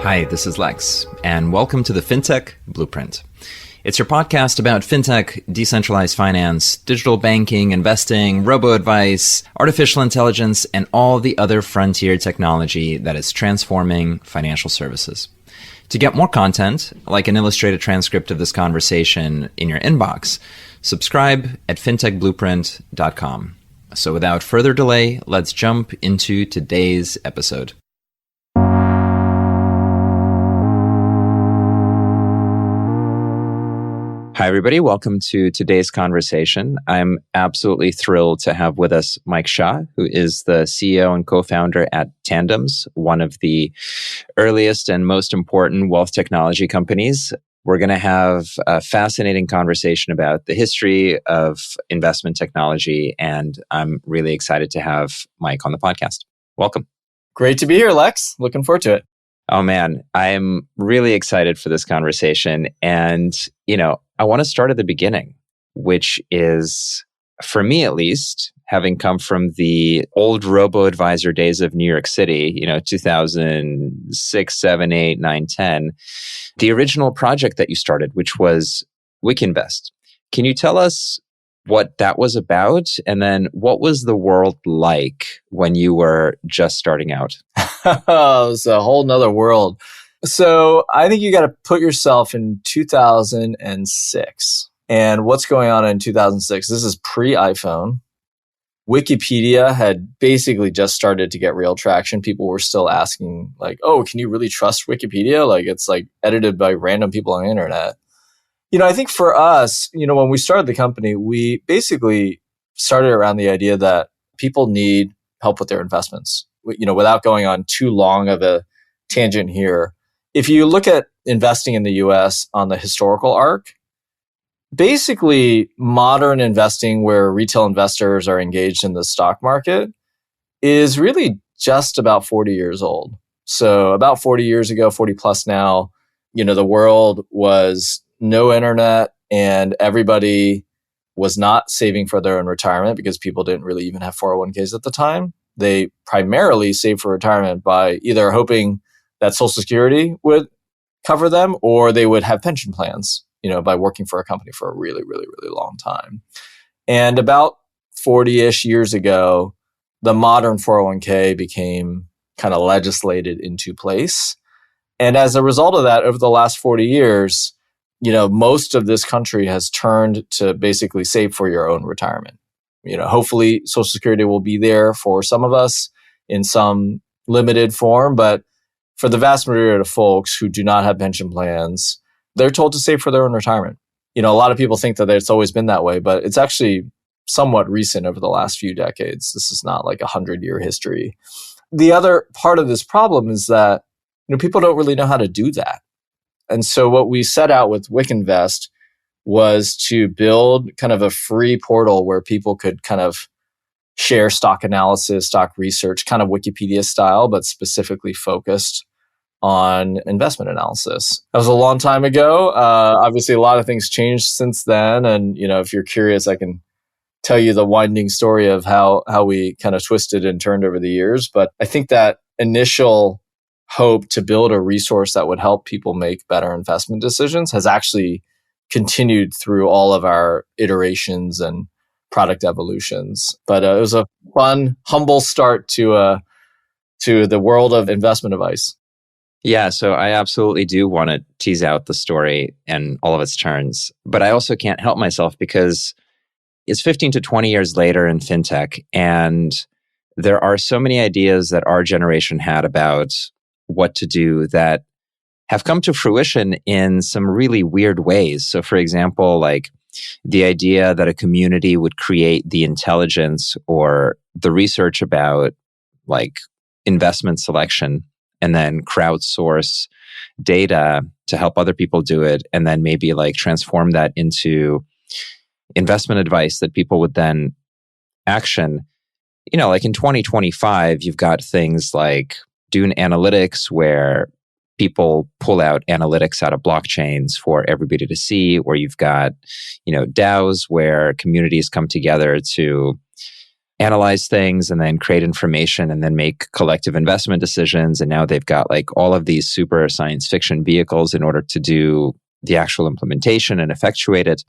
Hi, this is Lex, and welcome to the FinTech Blueprint. It's your podcast about fintech, decentralized finance, digital banking, investing, robo-advice, artificial intelligence, and all the other frontier technology that is transforming financial services. To get more content, like an illustrated transcript of this conversation in your inbox, subscribe at fintechblueprint.com. So without further delay, let's jump into today's episode. Hi, everybody. Welcome to today's conversation. I'm absolutely thrilled to have with us Mike Sha, who is the CEO and co-founder at Tandems, one of the earliest and most important wealth technology companies. We're going to have a fascinating conversation about the history of investment technology, and I'm really excited to have Mike on the podcast. Welcome. Great to be here, Lex. Looking forward to it. Oh, man, I'm really excited for this conversation. And, I want to start at the beginning, which is, for me at least, having come from the old Robo-Advisor days of New York City, 2006, 7, 8, 9, 10, the original project that you started, which was WickInvest. Can you tell us what that was about? And then what was the world like when you were just starting out? It's a whole nother world. So I think you got to put yourself in 2006. And what's going on in 2006? This is pre-iPhone. Wikipedia had basically just started to get real traction. People were still asking oh, can you really trust Wikipedia? It's edited by random people on the internet. I think for us, when we started the company, we basically started around the idea that people need help with their investments. Without going on too long of a tangent here, if you look at investing in the US on the historical arc, basically modern investing where retail investors are engaged in the stock market is really just about 40 years old. So about 40 years ago, 40 plus now, the world was no internet and everybody was not saving for their own retirement because people didn't really even have 401ks at the time. They primarily saved for retirement by either hoping that Social Security would cover them or they would have pension plans, by working for a company for a really, really, really long time. And about 40-ish years ago, the modern 401k became kind of legislated into place. And as a result of that, over the last 40 years, most of this country has turned to basically save for your own retirement. Hopefully Social Security will be there for some of us in some limited form, but for the vast majority of folks who do not have pension plans, they're told to save for their own retirement. A lot of people think that it's always been that way, but it's actually somewhat recent over the last few decades. This is not like a 100-year history. The other part of this problem is that people don't really know how to do that. And so what we set out with WickInvest was to build kind of a free portal where people could kind of share stock analysis, stock research, kind of Wikipedia style, but specifically focused on investment analysis. That was a long time ago. Obviously, a lot of things changed since then. And, if you're curious, I can tell you the winding story of how we kind of twisted and turned over the years. But I think that initial hope to build a resource that would help people make better investment decisions has actually continued through all of our iterations and product evolutions. But it was a fun, humble start to the world of investment advice. Yeah, so I absolutely do want to tease out the story and all of its turns. But I also can't help myself because it's 15 to 20 years later in fintech, and there are so many ideas that our generation had about what to do that have come to fruition in some really weird ways. So for example, the idea that a community would create the intelligence or the research about investment selection and then crowdsource data to help other people do it, and then maybe transform that into investment advice that people would then action. In 2025, you've got things like Dune Analytics where people pull out analytics out of blockchains for everybody to see, or you've got, DAOs where communities come together to analyze things and then create information and then make collective investment decisions. And now they've got like all of these super science fiction vehicles in order to do the actual implementation and effectuate it.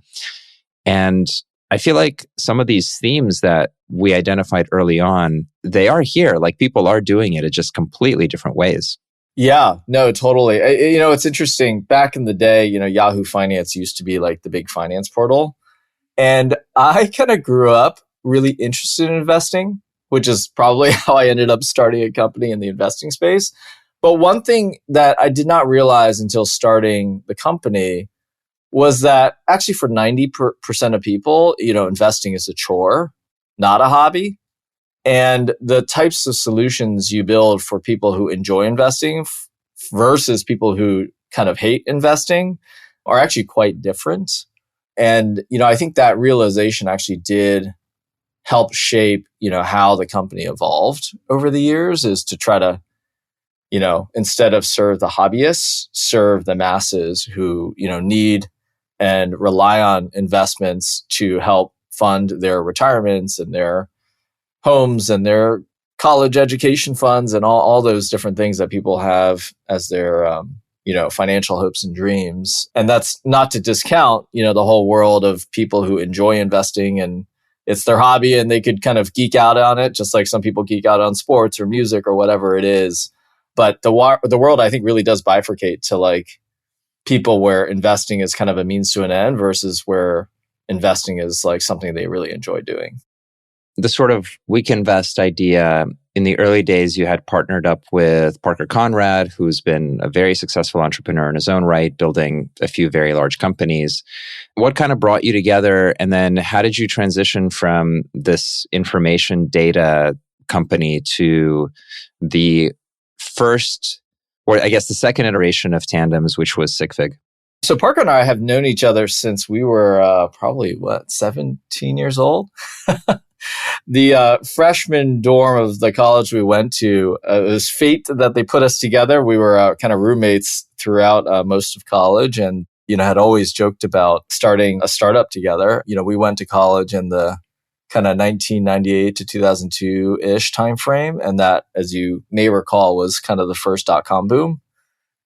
And I feel like some of these themes that we identified early on, they are here. Like people are doing it in just completely different ways. Yeah, no, totally. It's interesting. Back in the day, Yahoo Finance used to be like the big finance portal. And I kind of grew up really interested in investing, which is probably how I ended up starting a company in the investing space. But one thing that I did not realize until starting the company was that actually for 90% of people, investing is a chore, not a hobby. And the types of solutions you build for people who enjoy investing versus people who kind of hate investing are actually quite different. And, I think that realization actually did help shape, how the company evolved over the years, is to try to, instead of serve the hobbyists, serve the masses who, need and rely on investments to help fund their retirements and their homes and their college education funds and all those different things that people have as their financial hopes and dreams. And that's not to discount the whole world of people who enjoy investing and it's their hobby and they could kind of geek out on it, just like some people geek out on sports or music or whatever it is. But the world, I think, really does bifurcate to like people where investing is kind of a means to an end versus where investing is like something they really enjoy doing. The sort of week invest idea, in the early days, you had partnered up with Parker Conrad, who's been a very successful entrepreneur in his own right, building a few very large companies. What kind of brought you together? And then how did you transition from this information data company to the first, or I guess the second iteration of Tandems, which was SigFig? So Parker and I have known each other since we were probably, 17 years old? The freshman dorm of the college we went to, it was fate that they put us together. We were kind of roommates throughout most of college and, had always joked about starting a startup together. We went to college in the kind of 1998 to 2002-ish timeframe. And that, as you may recall, was kind of the first dot-com boom.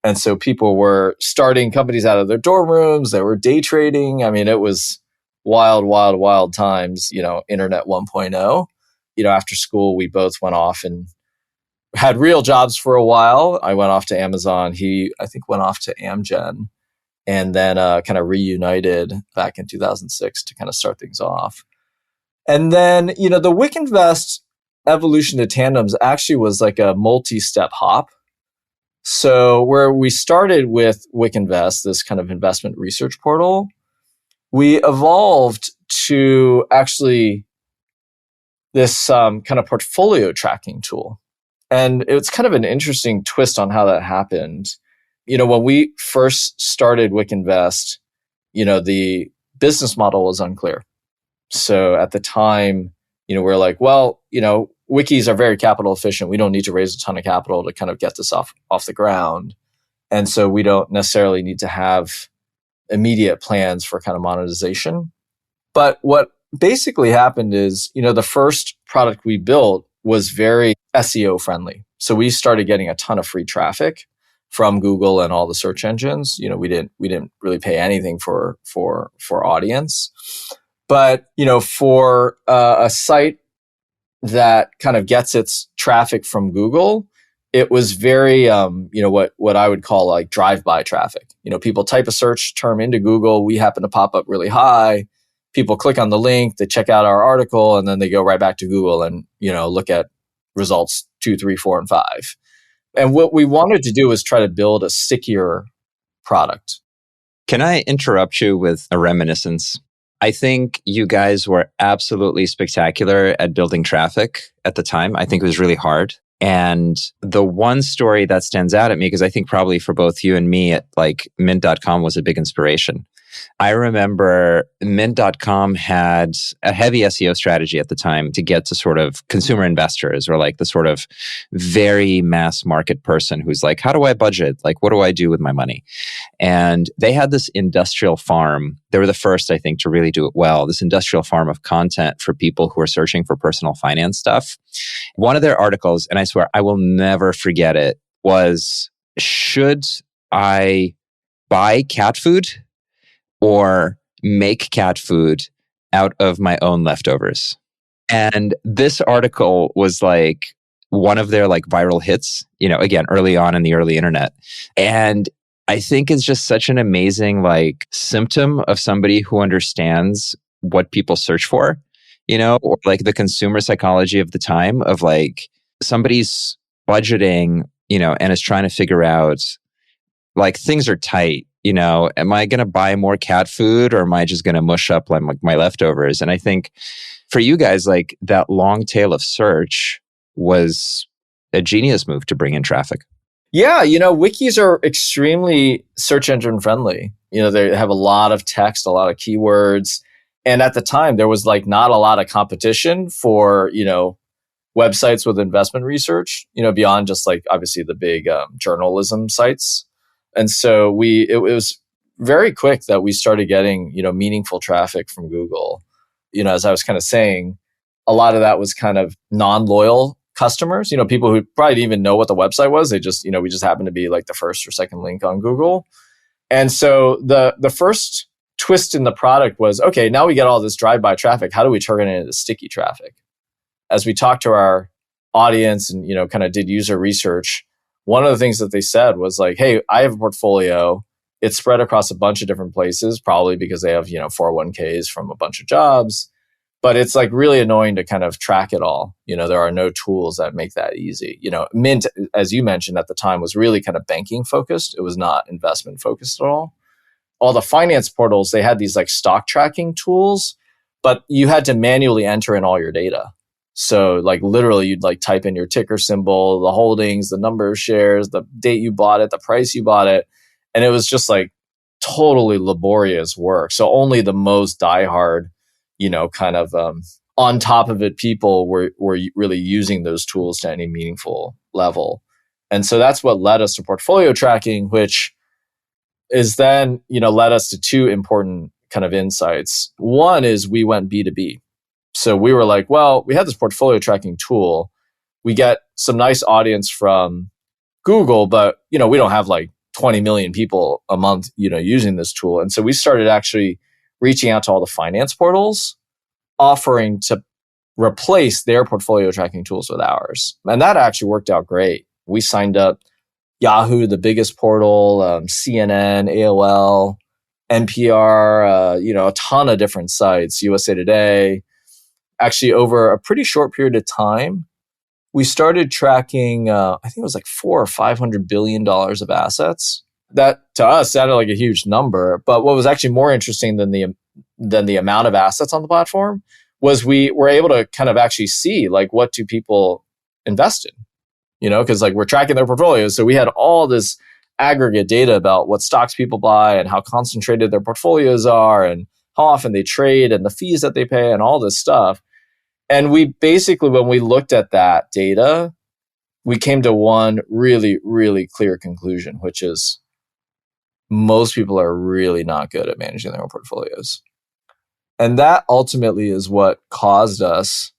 And so people were starting companies out of their dorm rooms. They were day trading. I mean, it was wild times, internet 1.0. After school, we both went off and had real jobs for a while. I went off to Amazon. He, I think, went off to Amgen and then kind of reunited back in 2006 to kind of start things off. And then, the Wick Invest evolution to Tandems actually was like a multi-step hop. So where we started with Wick Invest, this kind of investment research portal, we evolved to actually this kind of portfolio tracking tool. And it's kind of an interesting twist on how that happened. When we first started Wick Invest, the business model was unclear. So at the time, we're like, well, wikis are very capital efficient. We don't need to raise a ton of capital to kind of get this off the ground. And so we don't necessarily need to have immediate plans for kind of monetization. But what basically happened is, the first product we built was very SEO friendly. So we started getting a ton of free traffic from Google and all the search engines. We didn't really pay anything for audience. But, for a site that kind of gets its traffic from Google, it was very, what I would call like drive-by traffic. People type a search term into Google. We happen to pop up really high. People click on the link, they check out our article, and then they go right back to Google and, look at results 2, 3, 4, and 5. And what we wanted to do was try to build a stickier product. Can I interrupt you with a reminiscence? I think you guys were absolutely spectacular at building traffic at the time. I think it was really hard. And the one story that stands out at me, because I think probably for both you and me, at like mint.com was a big inspiration. I remember Mint.com had a heavy SEO strategy at the time to get to sort of consumer investors, or like the sort of very mass market person who's like, how do I budget? Like, what do I do with my money? And they had this industrial farm. They were the first, I think, to really do it well. This industrial farm of content for people who are searching for personal finance stuff. One of their articles, and I swear I will never forget it, was, should I buy cat food or make cat food out of my own leftovers? And this article was like one of their like viral hits, again, early on in the early internet. And I think it's just such an amazing like symptom of somebody who understands what people search for, or like the consumer psychology of the time of like somebody's budgeting, and is trying to figure out like things are tight. Am I going to buy more cat food, or am I just going to mush up like my leftovers? And I think for you guys, like that long tail of search was a genius move to bring in traffic. Yeah, wikis are extremely search engine friendly. They have a lot of text, a lot of keywords. And at the time, there was like not a lot of competition for, websites with investment research, beyond just like obviously the big journalism sites. And so it was very quick that we started getting, meaningful traffic from Google. As I was kind of saying, a lot of that was kind of non-loyal customers, people who probably didn't even know what the website was. They just, we just happened to be like the first or second link on Google. And so the first twist in the product was, okay, now we get all this drive-by traffic. How do we turn it into sticky traffic? As we talked to our audience and, kind of did user research, one of the things that they said was like, hey, I have a portfolio. It's spread across a bunch of different places, probably because they have, 401ks from a bunch of jobs. But it's like really annoying to kind of track it all. There are no tools that make that easy. Mint, as you mentioned at the time, was really kind of banking focused. It was not investment focused at all. All the finance portals, they had these like stock tracking tools, but you had to manually enter in all your data. So like literally you'd like type in your ticker symbol, the holdings, the number of shares, the date you bought it, the price you bought it. And it was just like totally laborious work. So only the most diehard, kind of on top of it people were really using those tools to any meaningful level. And so that's what led us to portfolio tracking, which is then, led us to two important kind of insights. One is we went B2B. So we were like, well, we have this portfolio tracking tool. We get some nice audience from Google, but, we don't have like 20 million people a month, using this tool. And so we started actually reaching out to all the finance portals, offering to replace their portfolio tracking tools with ours. And that actually worked out great. We signed up Yahoo, the biggest portal, CNN, AOL, NPR, a ton of different sites, USA Today. Actually, over a pretty short period of time, we started tracking, I think it was like $400 or $500 billion of assets. That to us sounded like a huge number. But what was actually more interesting than the amount of assets on the platform was we were able to kind of actually see like what do people invest in, because like we're tracking their portfolios. So we had all this aggregate data about what stocks people buy and how concentrated their portfolios are and how often they trade and the fees that they pay and all this stuff. And we basically, when we looked at that data, we came to one really, really clear conclusion, which is most people are really not good at managing their own portfolios. And that ultimately is what caused us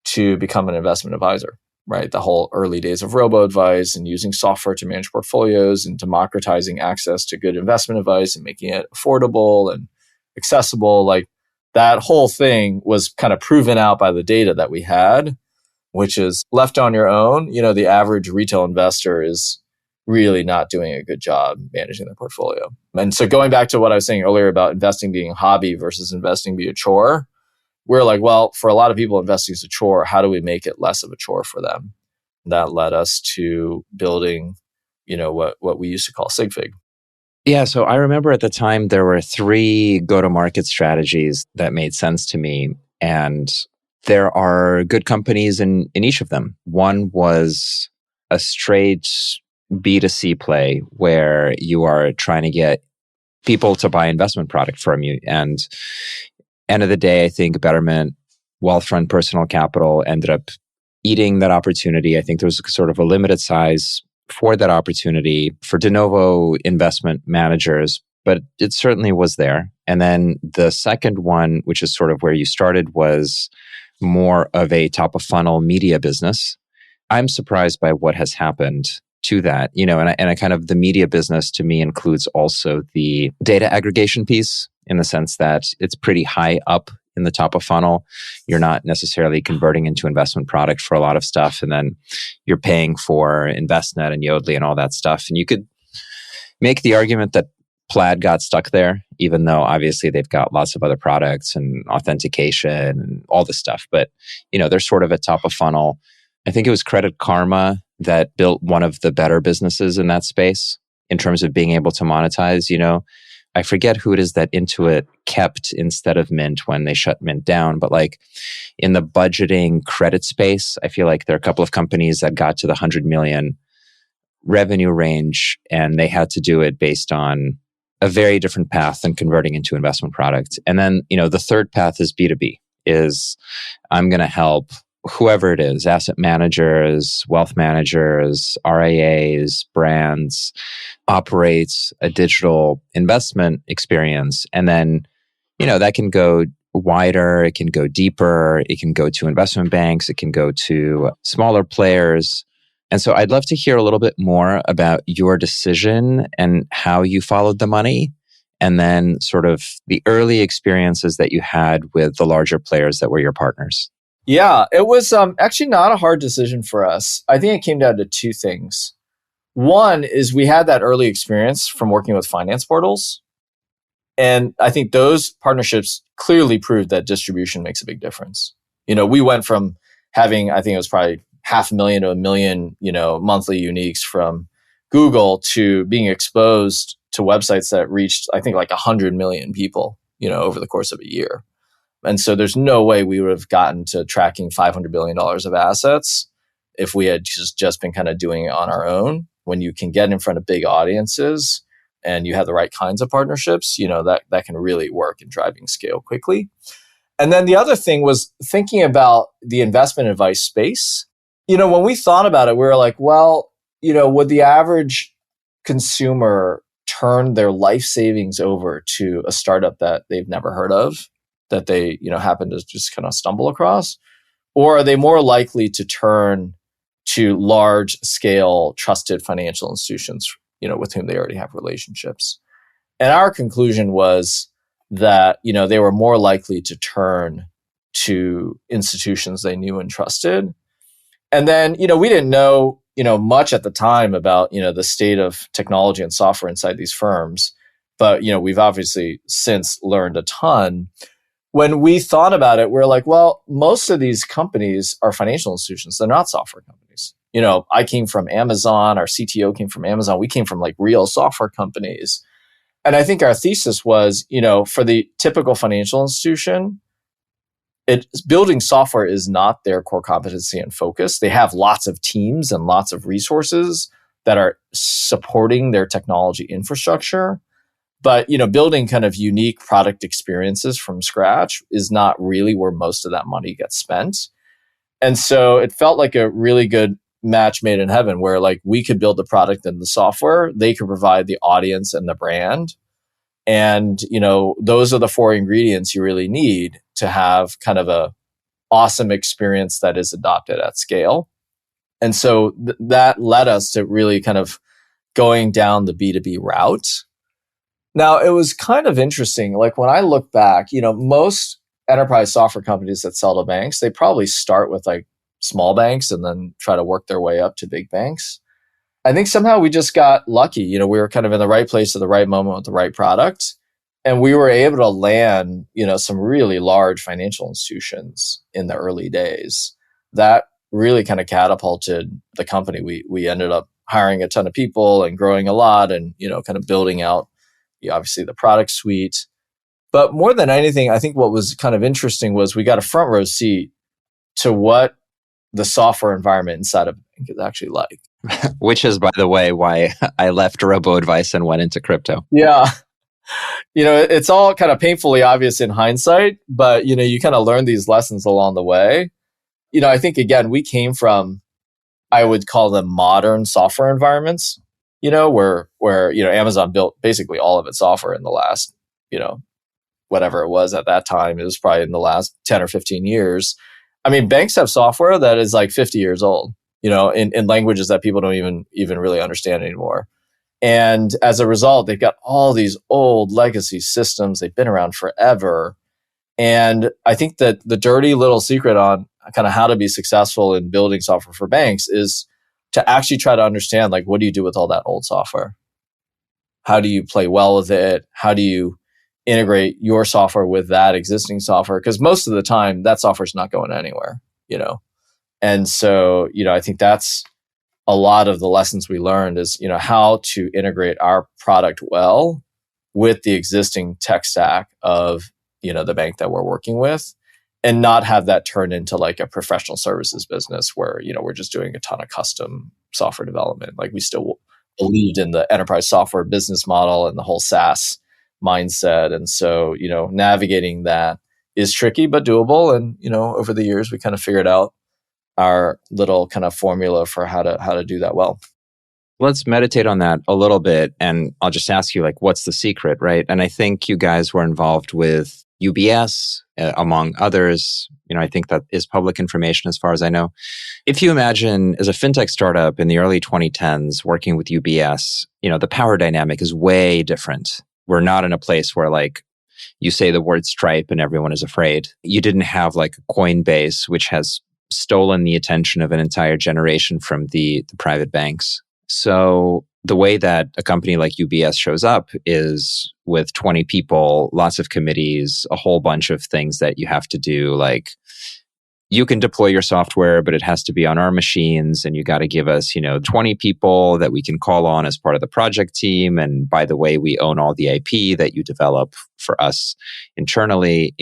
to become an investment advisor, right? The whole early days of robo-advice and using software to manage portfolios and democratizing access to good investment advice and making it affordable and accessible. Like that whole thing was kind of proven out by the data that we had, which is left on your own. The average retail investor is really not doing a good job managing their portfolio. And so going back to what I was saying earlier about investing being a hobby versus investing being a chore, we're like, well, for a lot of people, investing is a chore. How do we make it less of a chore for them? That led us to building, what we used to call SigFig. Yeah, so I remember at the time there were 3 go-to-market strategies that made sense to me. And there are good companies in each of them. One was a straight B2C play where you are trying to get people to buy investment product from you. And end of the day, I think Betterment, Wealthfront Personal Capital ended up eating that opportunity. I think there was sort of a limited size for that opportunity for de novo investment managers, but it certainly was there. And then the second one, which is sort of where you started, was more of a top of funnel media business. I'm surprised by what has happened to that, and I kind of the media business to me includes also the data aggregation piece in the sense that it's pretty high up in the top of funnel. You're not necessarily converting into investment product for a lot of stuff. And then you're paying for InvestNet and Yodlee and all that stuff. And you could make the argument that Plaid got stuck there, even though obviously they've got lots of other products and authentication and all this stuff. But, they're sort of at top of funnel. I think it was Credit Karma that built one of the better businesses in that space in terms of being able to monetize. I forget who it is that Intuit kept instead of Mint when they shut Mint down. But like in the budgeting credit space, I feel like there are a couple of companies that got to the 100 million revenue range, and they had to do it based on a very different path than converting into investment product. And then, the third path is B2B, is I'm going to help whoever it is, asset managers, wealth managers, RIAs, brands, operates a digital investment experience. And then, that can go wider, it can go deeper, it can go to investment banks, it can go to smaller players. And so I'd love to hear a little bit more about your decision and how you followed the money, and then sort of the early experiences that you had with the larger players that were your partners. Yeah, it was actually not a hard decision for us. I think it came down to two things. One is we had that early experience from working with finance portals. And I think those partnerships clearly proved that distribution makes a big difference. We went from having, I think it was probably 500,000 to 1 million, monthly uniques from Google to being exposed to websites that reached, I think, like 100 million people, over the course of a year. And so there's no way we would have gotten to tracking $500 billion of assets if we had just been kind of doing it on our own. When you can get in front of big audiences and you have the right kinds of partnerships, that can really work in driving scale quickly. And then the other thing was thinking about the investment advice space. When we thought about it, we were like, well, would the average consumer turn their life savings over to a startup that they've never heard of, that they, happen to just kind of stumble across? Or are they more likely to turn to large scale trusted financial institutions, with whom they already have relationships? And our conclusion was that, they were more likely to turn to institutions they knew and trusted. And then, we didn't know, much at the time about, the state of technology and software inside these firms. But, we've obviously since learned a ton. When we thought about it, we're like, well, most of these companies are financial institutions. They're not software companies. I came from Amazon. Our CTO came from Amazon. We came from like real software companies. And I think our thesis was, for the typical financial institution, building software is not their core competency and focus. They have lots of teams and lots of resources that are supporting their technology infrastructure. But, building kind of unique product experiences from scratch is not really where most of that money gets spent. And so it felt like a really good match made in heaven where like we could build the product and the software, they could provide the audience and the brand. And, those are the four ingredients you really need to have kind of a awesome experience that is adopted at scale. And so that led us to really kind of going down the B2B route. Now, it was kind of interesting. Like when I look back, most enterprise software companies that sell to banks, they probably start with like small banks and then try to work their way up to big banks. I think somehow we just got lucky. We were kind of in the right place at the right moment with the right product. And we were able to land, some really large financial institutions in the early days. That really kind of catapulted the company. We ended up hiring a ton of people and growing a lot and, kind of building out obviously the product suite. But more than anything, I think what was kind of interesting was we got a front row seat to what the software environment inside of a bank is actually like. Which is, by the way, why I left Robo-Advice and went into crypto. Yeah. It's all kind of painfully obvious in hindsight, but, you kind of learn these lessons along the way. I think, again, we came from, I would call them modern software environments, where Amazon built basically all of its software in the last, whatever it was at that time. It was probably in the last 10 or 15 years. I mean, banks have software that is like 50 years old, in languages that people don't even really understand anymore. And as a result, they've got all these old legacy systems. They've been around forever. And I think that the dirty little secret on kind of how to be successful in building software for banks is to actually try to understand, like, what do you do with all that old software? How do you play well with it? How do you integrate your software with that existing software? Because most of the time, that software is not going anywhere, And so, I think that's a lot of the lessons we learned is, how to integrate our product well with the existing tech stack of, the bank that we're working with, and not have that turn into like a professional services business where, we're just doing a ton of custom software development. Like, we still believed in the enterprise software business model and the whole SaaS mindset. And so, navigating that is tricky, but doable. And, over the years, we kind of figured out our little kind of formula for how to do that well. Let's meditate on that a little bit. And I'll just ask you, like, what's the secret, right? And I think you guys were involved with UBS, among others. I think that is public information as far as I know. If you imagine as a fintech startup in the early 2010s working with UBS, the power dynamic is way different. We're not in a place where, like, you say the word Stripe and everyone is afraid. You didn't have like Coinbase, which has stolen the attention of an entire generation from the private banks. So the way that a company like UBS shows up is with 20 people, lots of committees, a whole bunch of things that you have to do. Like, you can deploy your software, but it has to be on our machines, and you got to give us, 20 people that we can call on as part of the project team. And by the way, we own all the IP that you develop for us internally.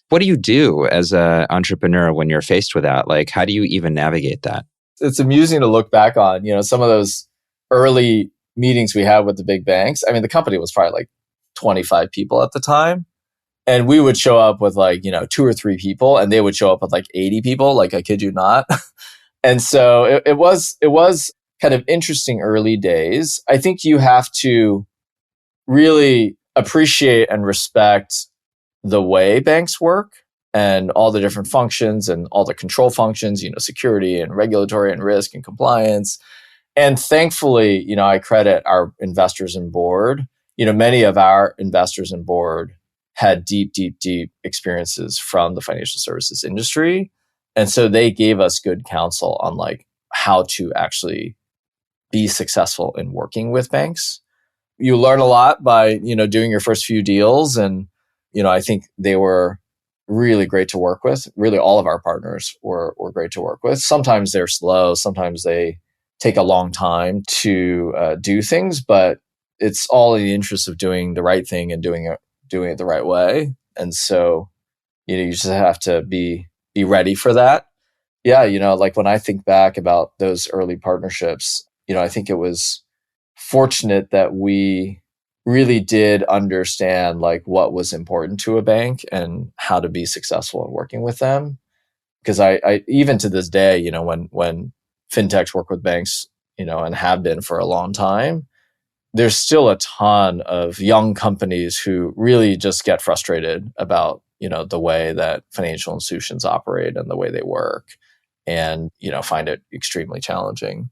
What do you do as an entrepreneur when you're faced with that? Like, how do you even navigate that? It's amusing to look back on, some of those early meetings we had with the big banks. I mean, the company was probably like 25 people at the time. And we would show up with like, 2 or 3 people, and they would show up with like 80 people. Like, I kid you not. And so it was kind of interesting early days. I think you have to really appreciate and respect the way banks work and all the different functions and all the control functions, security and regulatory and risk and compliance. And thankfully, I credit our investors and board. Many of our investors and board had deep experiences from the financial services industry. And so they gave us good counsel on like how to actually be successful in working with banks. You learn a lot by, doing your first few deals. And, I think they were really great to work with. Really, all of our partners were great to work with. Sometimes they're slow. Sometimes they take a long time to do things, but it's all in the interest of doing the right thing and doing it the right way. And so, you just have to be ready for that. Yeah, like when I think back about those early partnerships, I think it was fortunate that we really did understand like what was important to a bank and how to be successful in working with them. Because I even to this day, when fintechs work with banks, and have been for a long time, there's still a ton of young companies who really just get frustrated about, the way that financial institutions operate and the way they work, and, find it extremely challenging.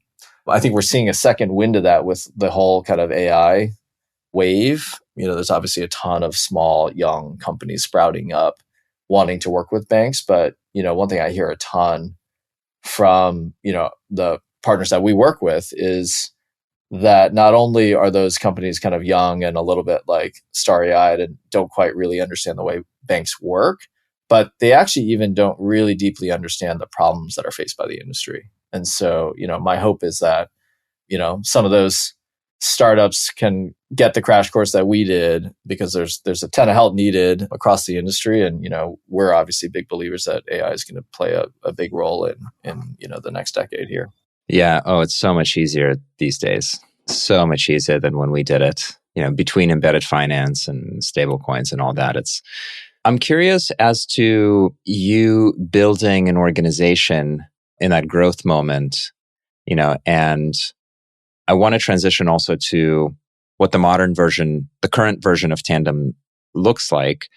I think we're seeing a second wind of that with the whole kind of AI wave. There's obviously a ton of small, young companies sprouting up wanting to work with banks. But, one thing I hear a ton from, the partners that we work with is that not only are those companies kind of young and a little bit like starry-eyed and don't quite really understand the way banks work, but they actually even don't really deeply understand the problems that are faced by the industry. And so, my hope is that, some of those startups can get the crash course that we did, because there's a ton of help needed across the industry. And, we're obviously big believers that AI is going to play a big role in the next decade here. Yeah. Oh, it's so much easier these days. So much easier than when we did it. between embedded finance and stablecoins and all that. I'm curious as to you building an organization in that growth moment, and I want to transition also to what the current version of Tandem looks like.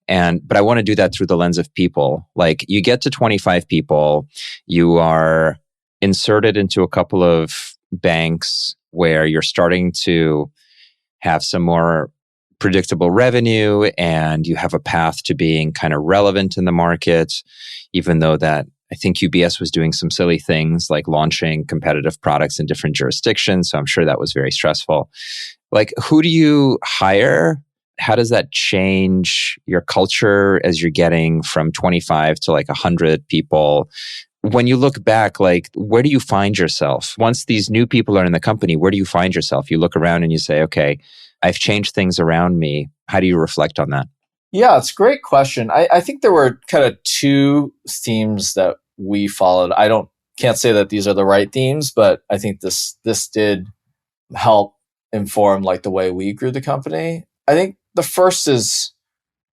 But I want to do that through the lens of people. Like, you get to 25 people, you are inserted into a couple of banks where you're starting to have some more predictable revenue, and you have a path to being kind of relevant in the market, even though that I think UBS was doing some silly things like launching competitive products in different jurisdictions. So I'm sure that was very stressful. Like, who do you hire? How does that change your culture as you're getting from 25 to like 100 people? When you look back, like, where do you find yourself? Once these new people are in the company, where do you find yourself? You look around and you say, okay, I've changed things around me. How do you reflect on that? Yeah, it's a great question. I think there were kind of two themes that we followed. Can't say that these are the right themes, but I think this did help inform like the way we grew the company. I think the first is,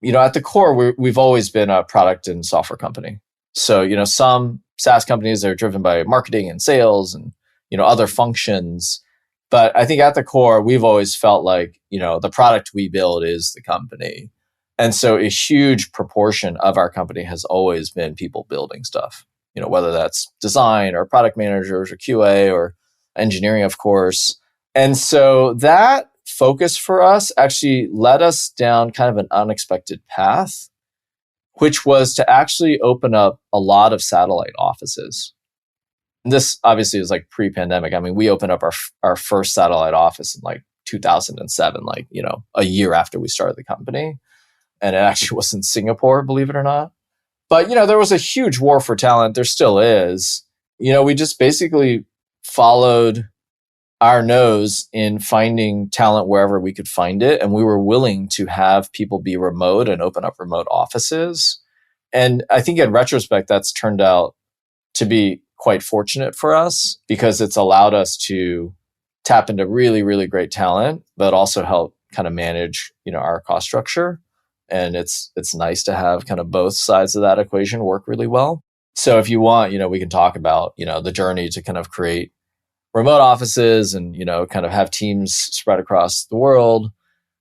at the core, we've always been a product and software company. So, some SaaS companies are driven by marketing and sales and, other functions. But I think at the core, we've always felt like, the product we build is the company. And so a huge proportion of our company has always been people building stuff, whether that's design or product managers or QA or engineering, of course. And so that focus for us actually led us down kind of an unexpected path, which was to actually open up a lot of satellite offices. And this obviously is like pre-pandemic. I mean, we opened up our first satellite office in like 2007, a year after we started the company. And it actually was in Singapore, believe it or not. But, there was a huge war for talent. There still is. We just basically followed our nose in finding talent wherever we could find it. And we were willing to have people be remote and open up remote offices. And I think in retrospect, that's turned out to be quite fortunate for us because it's allowed us to tap into really, really great talent, but also help kind of manage, our cost structure. And it's nice to have kind of both sides of that equation work really well. So if you want, we can talk about, the journey to kind of create remote offices and, kind of have teams spread across the world.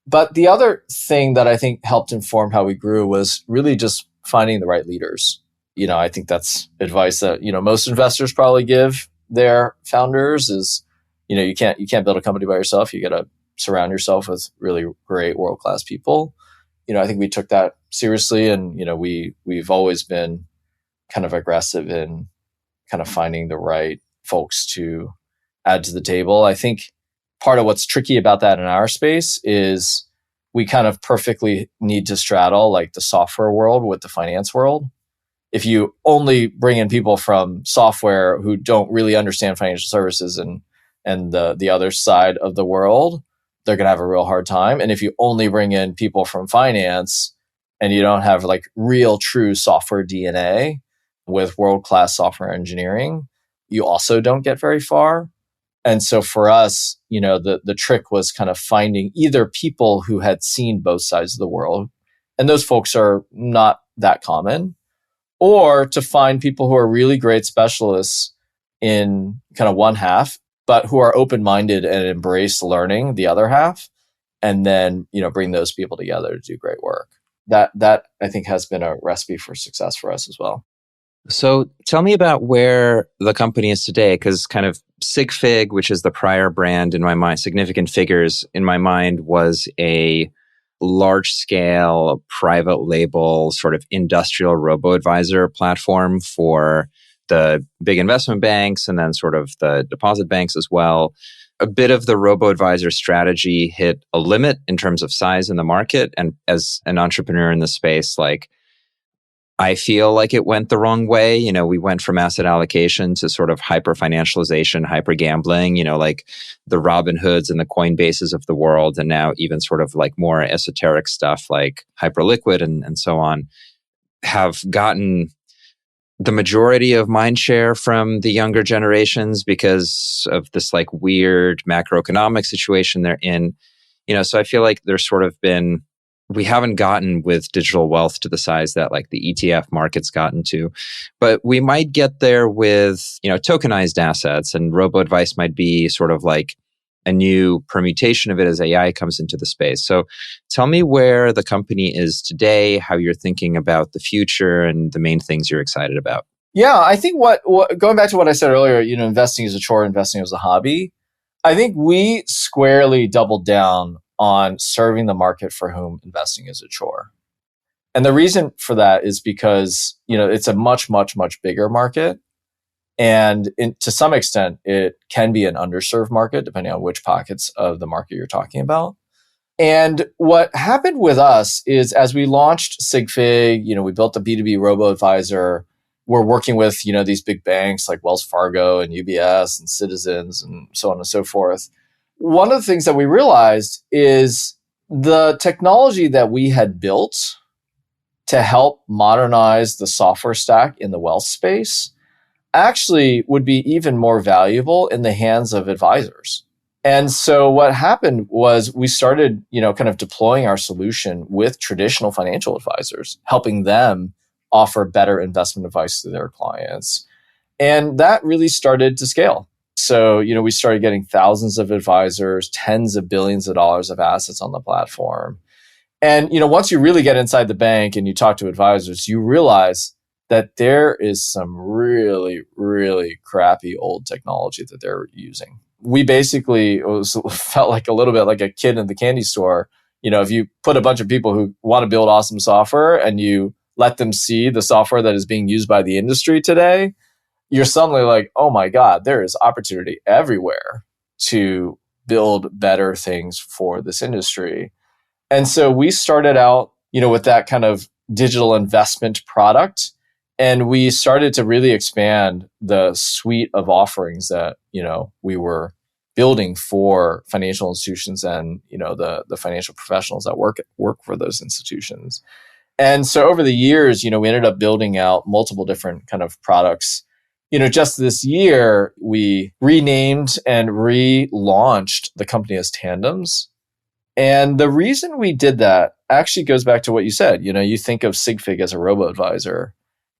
But the other thing that I think helped inform how we grew was really just finding the right leaders. I think that's advice that, most investors probably give their founders is, you can't build a company by yourself. You got to surround yourself with really great world-class people. I think we took that seriously, and we've always been kind of aggressive in kind of finding the right folks to add to the table. I think part of what's tricky about that in our space is we kind of perfectly need to straddle like the software world with the finance world. If you only bring in people from software who don't really understand financial services and the other side of the world, they're going to have a real hard time. And if you only bring in people from finance and you don't have like real true software DNA with world-class software engineering, you also don't get very far. And so for us, the trick was kind of finding either people who had seen both sides of the world, and those folks are not that common, or to find people who are really great specialists in kind of one half, but who are open-minded and embrace learning the other half, and then, bring those people together to do great work. That I think has been a recipe for success for us as well. So tell me about where the company is today, because kind of SigFig, which is the prior brand in my mind, Significant Figures in my mind, was a large-scale private label sort of industrial robo-advisor platform for the big investment banks and then sort of the deposit banks as well. A bit of the robo-advisor strategy hit a limit in terms of size in the market. And as an entrepreneur in the space, like, I feel like it went the wrong way. We went from asset allocation to sort of hyper financialization, hyper gambling, like the Robin Hoods and the Coinbases of the world. And now even sort of like more esoteric stuff like Hyperliquid and so on have gotten the majority of mind share from the younger generations because of this like weird macroeconomic situation they're in. So I feel like there's sort of been, we haven't gotten with digital wealth to the size that like the ETF market's gotten to, but we might get there with, tokenized assets, and robo-advice might be sort of like a new permutation of it as AI comes into the space. So tell me where the company is today, how you're thinking about the future, and the main things you're excited about. Yeah, I think what going back to what I said earlier, investing is a chore, investing is a hobby. I think we squarely doubled down on serving the market for whom investing is a chore. And the reason for that is because, it's a much, much, much bigger market. And to some extent, it can be an underserved market, depending on which pockets of the market you're talking about. And what happened with us is as we launched SigFig, we built a B2B robo-advisor. We're working with, these big banks like Wells Fargo and UBS and Citizens and so on and so forth. One of the things that we realized is the technology that we had built to help modernize the software stack in the wealth space actually would be even more valuable in the hands of advisors. And so what happened was we started, kind of deploying our solution with traditional financial advisors, helping them offer better investment advice to their clients. And that really started to scale. So, we started getting thousands of advisors, tens of billions of dollars of assets on the platform. And, once you really get inside the bank and you talk to advisors, you realize that there is some really, really crappy old technology that they're using. We basically felt like a little bit like a kid in the candy store. If you put a bunch of people who want to build awesome software and you let them see the software that is being used by the industry today, you're suddenly like, oh my God, there is opportunity everywhere to build better things for this industry. And so we started out, with that kind of digital investment product. And we started to really expand the suite of offerings that, we were building for financial institutions and, the financial professionals that work for those institutions. And so over the years, we ended up building out multiple different kind of products. Just this year, we renamed and relaunched the company as Tandems. And the reason we did that actually goes back to what you said. You think of SigFig as a robo-advisor.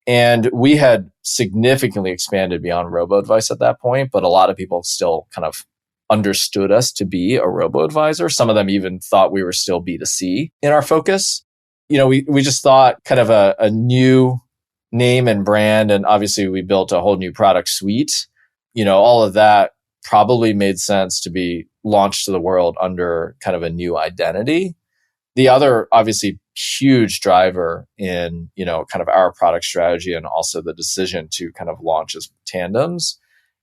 And we had significantly expanded beyond robo-advice at that point, but a lot of people still kind of understood us to be a robo-advisor. Some of them even thought we were still B2C in our focus. We just thought kind of a new name and brand, and obviously we built a whole new product suite. All of that probably made sense to be launched to the world under kind of a new identity. The other obviously huge driver in, kind of our product strategy and also the decision to kind of launch as Tandems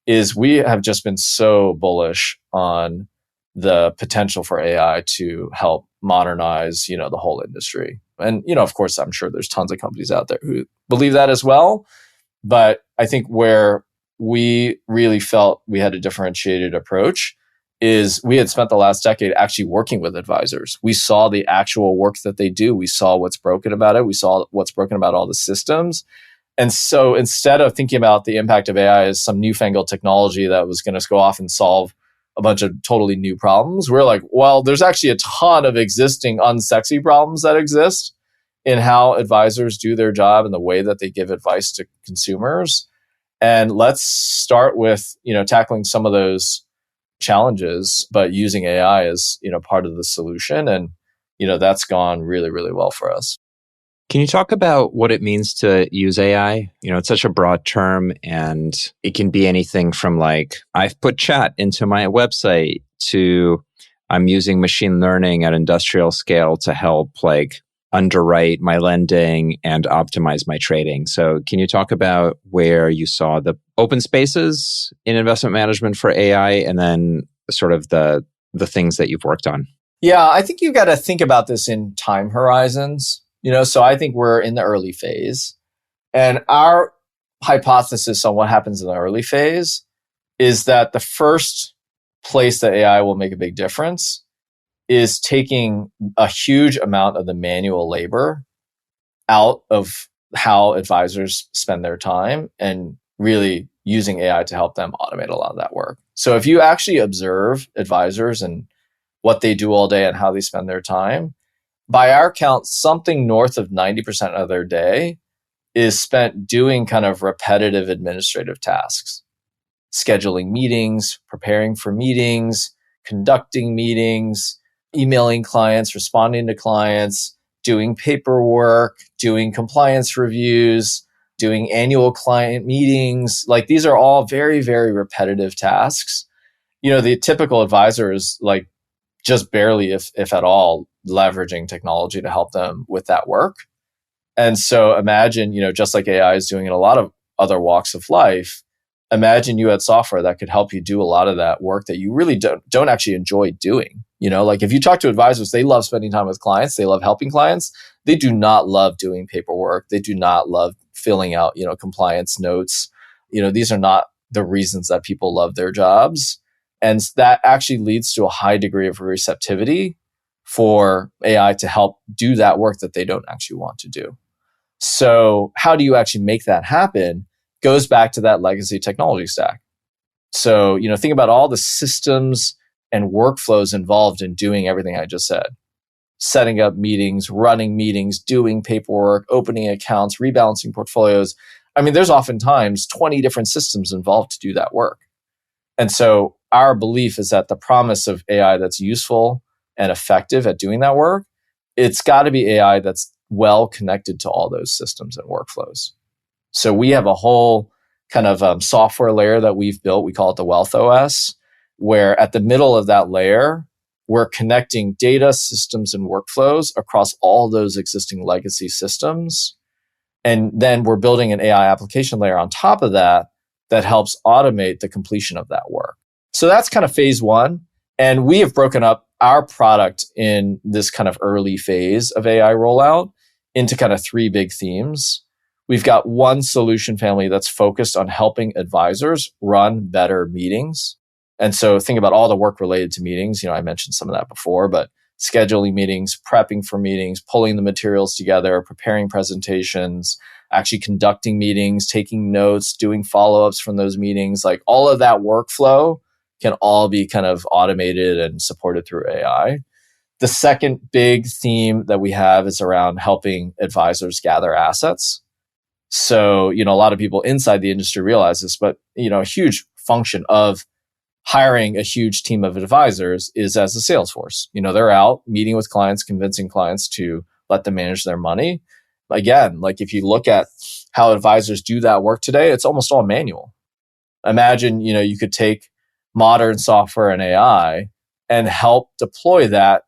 is we have just been so bullish on the potential for AI to help modernize, the whole industry. And, of course, I'm sure there's tons of companies out there who believe that as well. But I think where we really felt we had a differentiated approach is we had spent the last decade actually working with advisors. We saw the actual work that they do. We saw what's broken about it. We saw what's broken about all the systems. And so instead of thinking about the impact of AI as some newfangled technology that was going to go off and solve a bunch of totally new problems, we're like, well, there's actually a ton of existing unsexy problems that exist in how advisors do their job and the way that they give advice to consumers. And let's start with, tackling some of those challenges, but using AI as, part of the solution. And, that's gone really, really well for us. Can you talk about what it means to use AI? It's such a broad term, and it can be anything from like, I've put chat into my website to I'm using machine learning at industrial scale to help like underwrite my lending and optimize my trading. So can you talk about where you saw the open spaces in investment management for AI, and then sort of the things that you've worked on? Yeah, I think you got to think about this in time horizons. So I think we're in the early phase. And our hypothesis on what happens in the early phase is that the first place that AI will make a big difference is taking a huge amount of the manual labor out of how advisors spend their time and really using AI to help them automate a lot of that work. So if you actually observe advisors and what they do all day and how they spend their time. By our count, something north of 90% of their day is spent doing kind of repetitive administrative tasks, scheduling meetings, preparing for meetings, conducting meetings, emailing clients, responding to clients, doing paperwork, doing compliance reviews, doing annual client meetings. Like these are all very, very repetitive tasks. The typical advisor is like just barely, if at all, leveraging technology to help them with that work. And so imagine, just like AI is doing in a lot of other walks of life, imagine you had software that could help you do a lot of that work that you really don't actually enjoy doing. Like if you talk to advisors, they love spending time with clients. They love helping clients. They do not love doing paperwork. They do not love filling out, compliance notes. These are not the reasons that people love their jobs. And that actually leads to a high degree of receptivity for AI to help do that work that they don't actually want to do. So how do you actually make that happen? Goes back to that legacy technology stack. So, think about all the systems and workflows involved in doing everything I just said. Setting up meetings, running meetings, doing paperwork, opening accounts, rebalancing portfolios. I mean, there's oftentimes 20 different systems involved to do that work. And so our belief is that the promise of AI that's useful and effective at doing that work, it's got to be AI that's well connected to all those systems and workflows. So we have a whole kind of software layer that we've built. We call it the Wealth OS, where at the middle of that layer, we're connecting data, systems, and workflows across all those existing legacy systems. And then we're building an AI application layer on top of that helps automate the completion of that work. So that's kind of phase one. And we have broken up our product in this kind of early phase of AI rollout into kind of three big themes. We've got one solution family that's focused on helping advisors run better meetings. And so think about all the work related to meetings. I mentioned some of that before, but scheduling meetings, prepping for meetings, pulling the materials together, preparing presentations, actually conducting meetings, taking notes, doing follow-ups from those meetings, like all of that workflow can all be kind of automated and supported through AI. The second big theme that we have is around helping advisors gather assets. So, a lot of people inside the industry realize this, but, a huge function of hiring a huge team of advisors is as a sales force. They're out meeting with clients, convincing clients to let them manage their money. Again, like if you look at how advisors do that work today, it's almost all manual. Imagine, you could take modern software and AI and help deploy that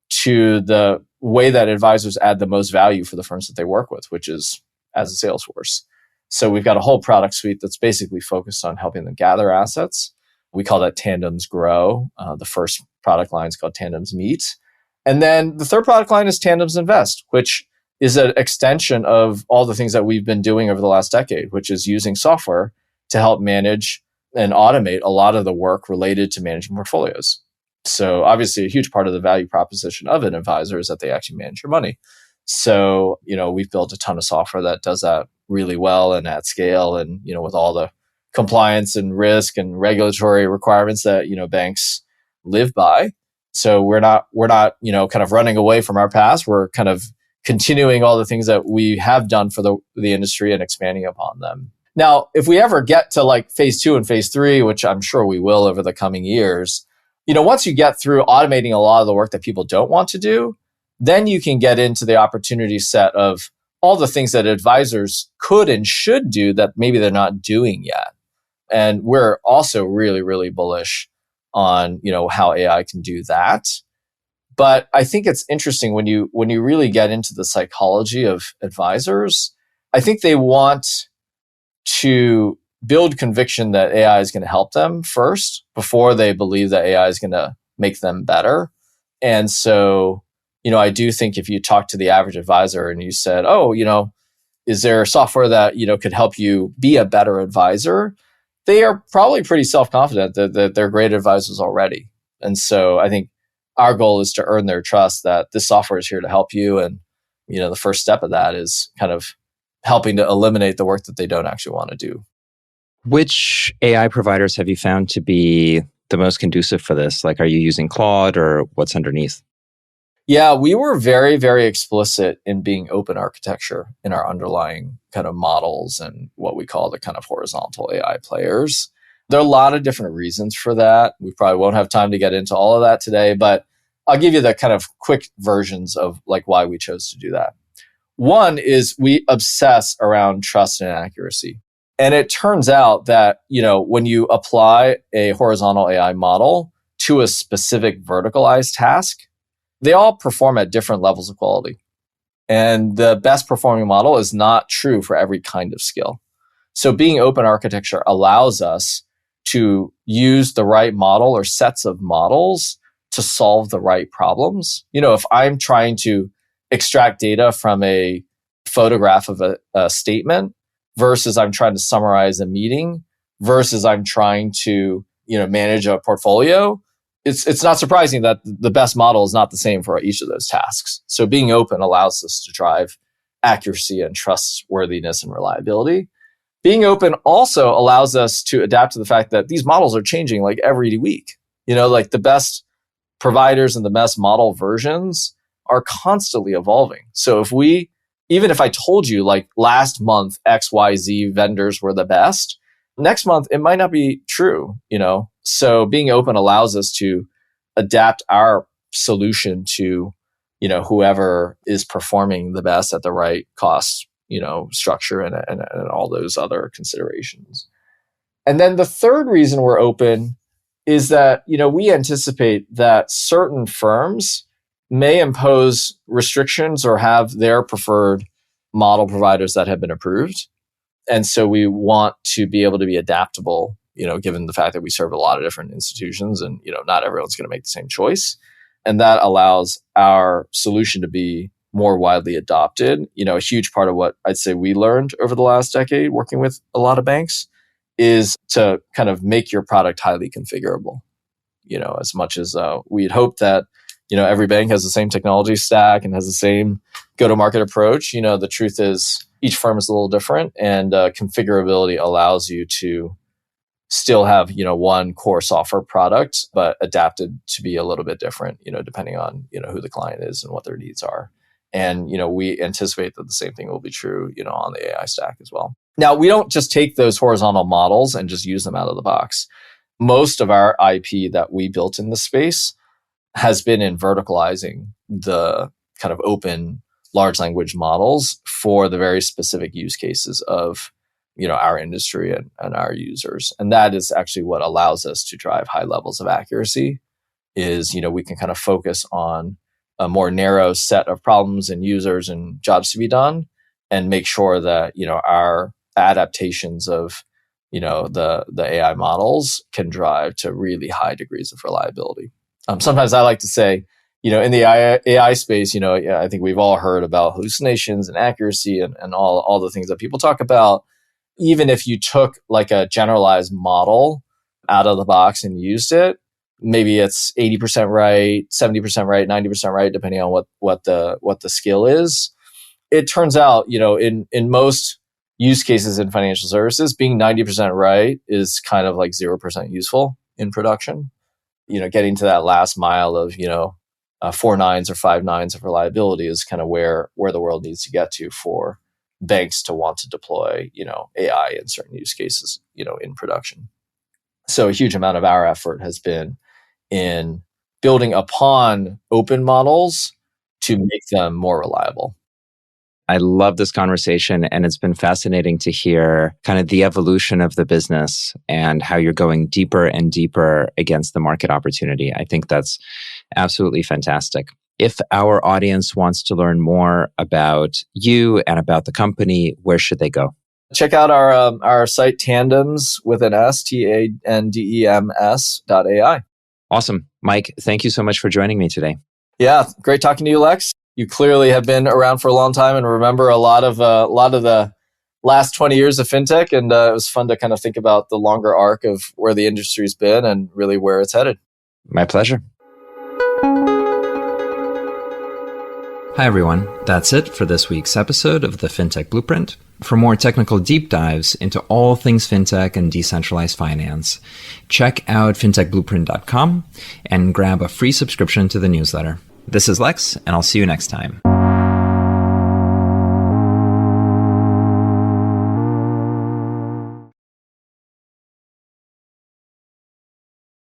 to the way that advisors add the most value for the firms that they work with, which is as a sales force. So we've got a whole product suite that's basically focused on helping them gather assets. We call that Tandems Grow. The first product line is called Tandems Meet. And then the third product line is Tandems Invest, which is an extension of all the things that we've been doing over the last decade, which is using software to help manage and automate a lot of the work related to managing portfolios. So obviously a huge part of the value proposition of an advisor is that they actually manage your money. So, we've built a ton of software that does that really well and at scale and, with all the compliance and risk and regulatory requirements that, banks live by. So we're not, kind of running away from our past. We're kind of continuing all the things that we have done for the industry and expanding upon them. Now, if we ever get to like phase 2 and phase 3, which I'm sure we will over the coming years, once you get through automating a lot of the work that people don't want to do, then you can get into the opportunity set of all the things that advisors could and should do that maybe they're not doing yet. And we're also really, really bullish on, how AI can do that. But I think it's interesting when you really get into the psychology of advisors, I think they want to build conviction that AI is going to help them first before they believe that AI is going to make them better. And so, I do think if you talk to the average advisor and you said, oh, is there software that, could help you be a better advisor? They are probably pretty self-confident that they're great advisors already. And so I think our goal is to earn their trust that this software is here to help you. And, the first step of that is kind of helping to eliminate the work that they don't actually want to do. Which AI providers have you found to be the most conducive for this? Like, are you using Claude or what's underneath? Yeah, we were very, very explicit in being open architecture in our underlying kind of models and what we call the kind of horizontal AI players. There are a lot of different reasons for that. We probably won't have time to get into all of that today, but I'll give you the kind of quick versions of like why we chose to do that. One is we obsess around trust and accuracy. And it turns out that, when you apply a horizontal AI model to a specific verticalized task, they all perform at different levels of quality. And the best performing model is not true for every kind of skill. So being open architecture allows us to use the right model or sets of models to solve the right problems. If I'm trying to extract data from a photograph of a statement versus I'm trying to summarize a meeting versus I'm trying to, manage a portfolio, it's not surprising that the best model is not the same for each of those tasks. So being open allows us to drive accuracy and trustworthiness and reliability. Being open also allows us to adapt to the fact that these models are changing like every week. Like the best providers and the best model versions are constantly evolving. So even if I told you like last month, XYZ vendors were the best, next month, it might not be true, So being open allows us to adapt our solution to, whoever is performing the best at the right cost, structure and all those other considerations. And then the third reason we're open is that, we anticipate that certain firms may impose restrictions or have their preferred model providers that have been approved. And so we want to be able to be adaptable, given the fact that we serve a lot of different institutions and, not everyone's going to make the same choice. And that allows our solution to be more widely adopted. A huge part of what I'd say we learned over the last decade working with a lot of banks is to kind of make your product highly configurable, as much as we'd hope that, every bank has the same technology stack and has the same go-to-market approach. The truth is each firm is a little different, and configurability allows you to still have, one core software product, but adapted to be a little bit different, depending on, who the client is and what their needs are. And, we anticipate that the same thing will be true, on the AI stack as well. Now, we don't just take those horizontal models and just use them out of the box. Most of our IP that we built in the space has been in verticalizing the kind of open large language models for the very specific use cases of, our industry and our users. And that is actually what allows us to drive high levels of accuracy is, we can kind of focus on a more narrow set of problems and users and jobs to be done and make sure that, our adaptations of, the AI models can drive to really high degrees of reliability. Sometimes I like to say, in the AI space, I think we've all heard about hallucinations and accuracy and all the things that people talk about. Even if you took like a generalized model out of the box and used it, maybe it's 80% right, 70% right, 90% right, depending on what the skill is. It turns out, in most use cases in financial services, being 90% right is kind of like 0% useful in production. Getting to that last mile of, 4 nines or 5 nines of reliability is kind of where the world needs to get to for banks to want to deploy, AI in certain use cases, in production. So a huge amount of our effort has been in building upon open models to make them more reliable. I love this conversation, and it's been fascinating to hear kind of the evolution of the business and how you're going deeper and deeper against the market opportunity. I think that's absolutely fantastic. If our audience wants to learn more about you and about the company, where should they go? Check out our site, Tandems with an S, TANDEMS.ai. Awesome. Mike, thank you so much for joining me today. Yeah, great talking to you, Lex. You clearly have been around for a long time and remember a lot of the last 20 years of fintech. And it was fun to kind of think about the longer arc of where the industry's been and really where it's headed. My pleasure. Hi, everyone. That's it for this week's episode of the FinTech Blueprint. For more technical deep dives into all things fintech and decentralized finance, check out fintechblueprint.com and grab a free subscription to the newsletter. This is Lex, and I'll see you next time.